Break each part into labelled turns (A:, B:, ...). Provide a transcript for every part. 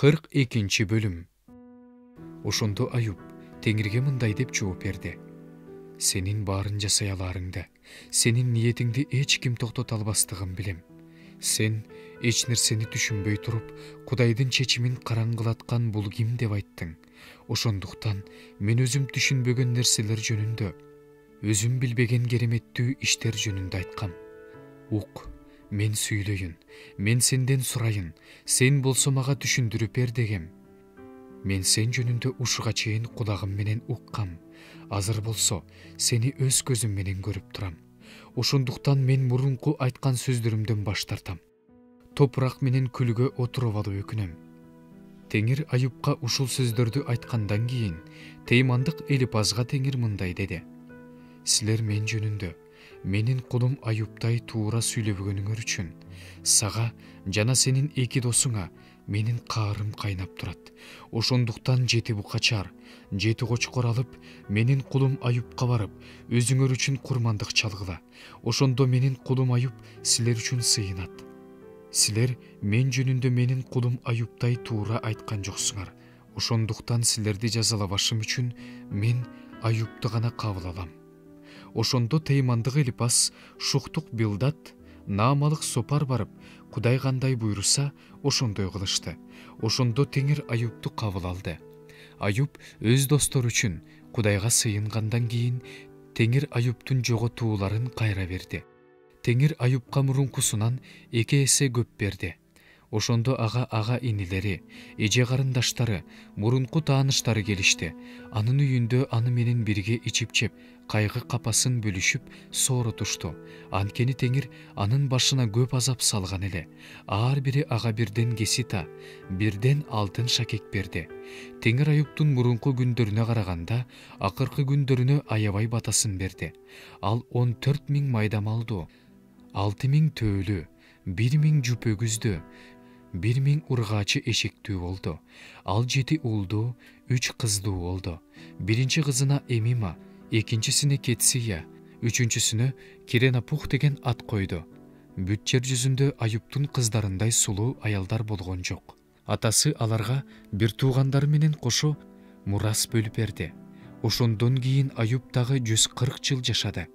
A: 42 бөлүм. Ошондо Аюп Теңирге мындай деп жооп берди: сенин баарын жасай аларыңды, сенин ниетиңди эч ким токтото албастыгын билем. Сен эч нерсени түшүнбөй туруп, Кудайдын чечимин караңгылаткан бул ким деп айттың. Ошондуктан мен өзүм түшүнбөгөн нерселер жөнүндө, өзүм билбеген кереметтүү иштер жөнүндө айткам. Ук, мен сүйлөйүн, мен сенден сурайын, сен болсо мага түшүндүрүп бер дегем. Мен сен жөнүндө ушуга чейин кулагым менен уккам. Азыр болсо сени өз көзүм менен көрүп турам. Ошондуктан мен мурунку айткан сөздөрүмдөн баш тартам. Топурак менен күлгө отуруп алып өкүнөм. Теңир Аюпка ушул сөздөрдү айткандан кийин Теймандык Элипазга Теңир мындай деди: силер мен жөнүндө менин кулум Аюптай туура сүйлөбөгөнүңөр үчүн сага жана сенин эки досуңа менин каарым кайнап турат. Ошондуктан 7 букачар, 7 кочкор алып, менин кулум Аюпка барып, өзүңөр үчүн курмандык чалгыла. Ошондо менин кулум Аюп силер үчүн сыйынат. Силер мен жөнүндө менин кулум Аюптай туура айткан жоксуңар. Ошондуктан силерди жазалабашым үчүн мен Аюпту гана кабыл алам. Ошондо Теймандык Элипаз, Шуктук Билдат, Наамалык Сопар барып, Кудай кандай буйруса, ошондой кылышты. Ошондо Теңир Аюпту кабыл алды. Аюп өз достору үчүн Кудайга сыйынгандан кийин Теңир Аюптун жоготууларын кайра берди. Теңир Аюпка мурункусунан 2 эсе көп берди. Ошондо ага инилери, эже карындаштары, мурунку тааныштары келишти. Анын үйүндө аны менен бирге ичип жеп, кайгы капасын бөлүшүп, соорутушту. Анткени Теңир анын башына көп азап салган эле. Ар бири ага бирден кесита, бирден алтын шакек берди. Теңир Аюптун мурунку күндөрүнө караганда, акыркы күндөрүнө аябай батасын берди. Ал 14 000 майда малдуу, 6 000 төөлү, 1 000 жуп өгүздү, 1 000 ургаачы эшектүү болду. Ал 7 уулдуу, 3 кыздуу болду. Биринчи кызына Эмима, экинчисине Кетсия, үчүнчүсүнө Киренапух деген ат койду. Бүт жер жүзүндө Аюптун кыздарындай сулуу аялдар болгон жок. Атасы аларга бир туугандары менен кошо мурас бөлүп берди. Ошондон кийин Аюп дагы 140 жыл жашады.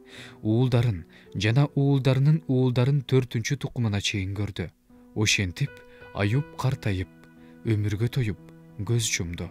A: Уулдарын жана уулдарынын уулдарын 4-чү тукумуна чейин көрдү. Ошентип Аюп картайып, өмүргө тоюп, көз жумду.